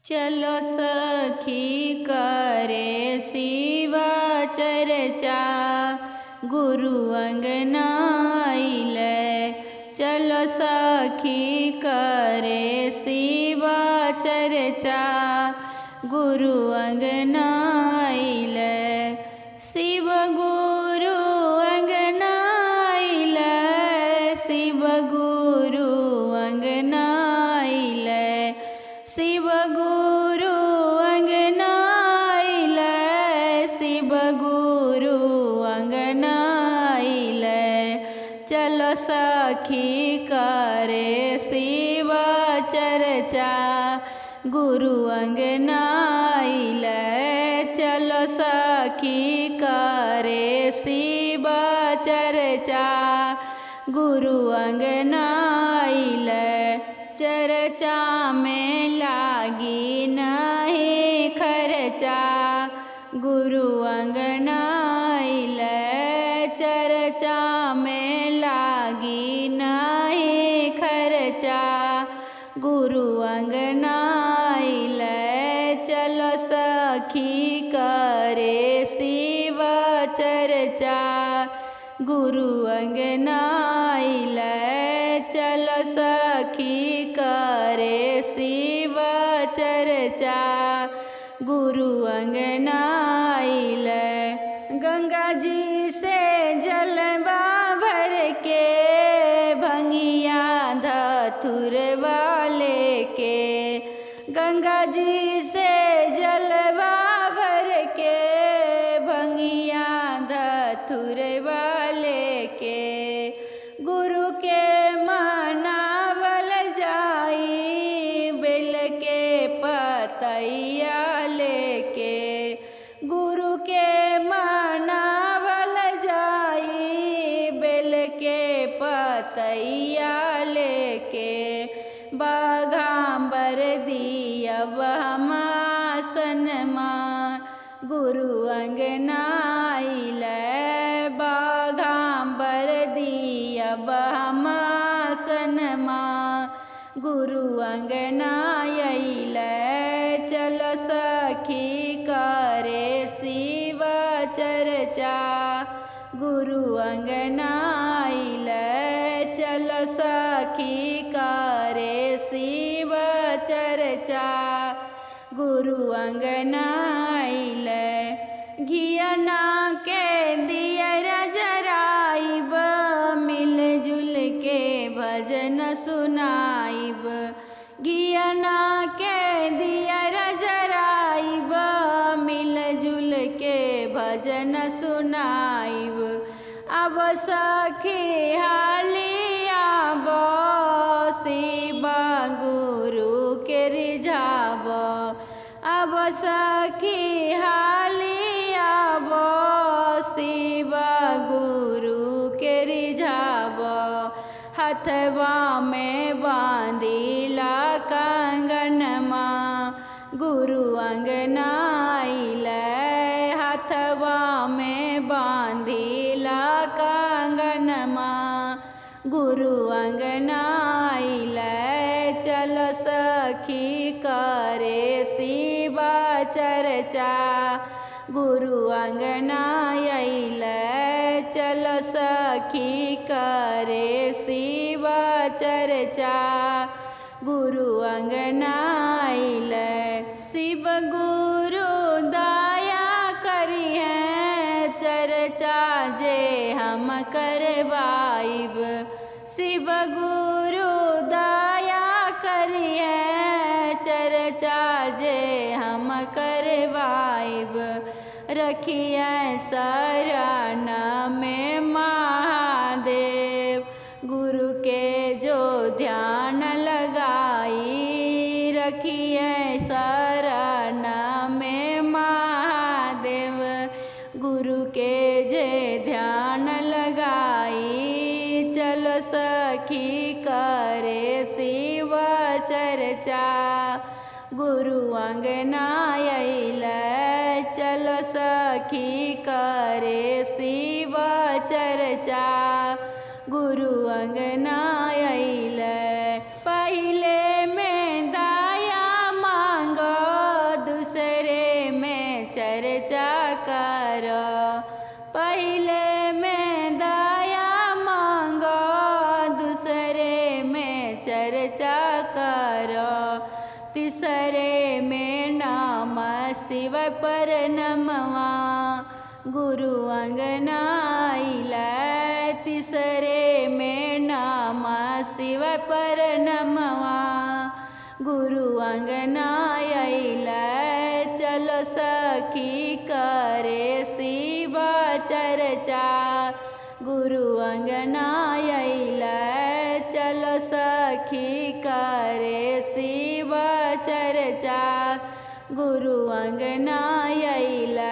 चलो सखी करे शिवा चर्चा, गुरु अंगना आइले। चलो सखी करे शिवा चर्चा, गुरु अंगना आइले। शिव गुरु अंगना आइले, शिव गुरु अंगना आइले। शिव गुरु अंगना आइले, शिव गुरु अंगना आइले। चलो सखी करे शिवा चर्चा, गुरु अंगना आइले। चलो सखी करे शिवा चर्चा, गुरु अंगना आइले। चर्चा में लागी नहीं खर्चा, गुरु अंगना आइले। चर्चा में लागी नहीं खर्चा, गुरु अंगना आइले। चलो सखी करे शिवा चर्चा, गुरु अंगना आइले। चलो सखी करे शिवा चर्चा, गुरु अंगना आइले। गंगा जी से जलवा भर के, भंगिया धतुरवा लेके। गंगा जी से जलवा भर के, भंगिया धतुरवा लेके। गुरु के मनावल जाई, बेल के पतैया लेके। गुरु के मनावल जाई, बेल के पतैया लेके। बाघांबर दियब हम आसनमा, गुरु अंगना आइले। बाघांबर दियब हम आसनमा, गुरु अंगना आइले। चलो सखी करे शिवा चर्चा, गुरु अंगना आइले। चलो सखी करे शिवा चर्चा, गुरु अंगना आइले। घियना के दियरा जराइब, मिलजुल के भजन सुनाइब। घियना के दियरा जराइब, मिलजुल के भजन सुनाइब। अब सखी हाली आब, शिवा गुरु के रिझाब। अब सखी हाली आब, शिवा गुरु के रिझाब। हथवा में बांधिला कंगनमा, गुरु अंगना आइले। हथवा में बांधिला कंगनमा, गुरु अंगना आइले। चलो सखी करे शिवा चर्चा, गुरु अंगना आइले। चलो सखी करे शिवा चर्चा, गुरु अंगना आइले। शिव गुरु दया करी है, चर्चा जे हम करवाइब। शिव गुरु दया करी है, चर्चा जे हम करवाइब। रखिए शरण में महादेव, गुरु के जो ध्यान लगाई। रखिए शरण में महादेव, गुरु के जे ध्यान लगाई। चलो सखी करे शिवा चर्चा, गुरु अंगना आइले। चलो सखी करे शिवा चर्चा, गुरु अंगना आइले। पहिले में दाया मांगो, दूसरे में चर्चा करो, पहले में दया मांगो, दूसरे में चर्चा करो, तीसरे में नमः शिवाय पर नमवा गुरु अंगना आइलै, तीसरे में नमः शिवाय पर नमवा गुरु अंगना आइलै। चलो सखी करे शिव चर्चा गुरु अंगना आइलै, चलो सखी करे शिव चर्चा गुरु अंगना आइलै।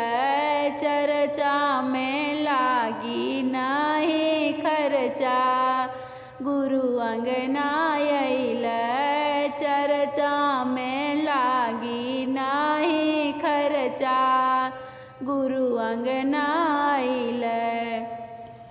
चर्चा में लागी नहीं खर्चा गुरु अंगना आइलै, चर्चा में लागी नहीं खर्चा गुरु अंगना आइलै।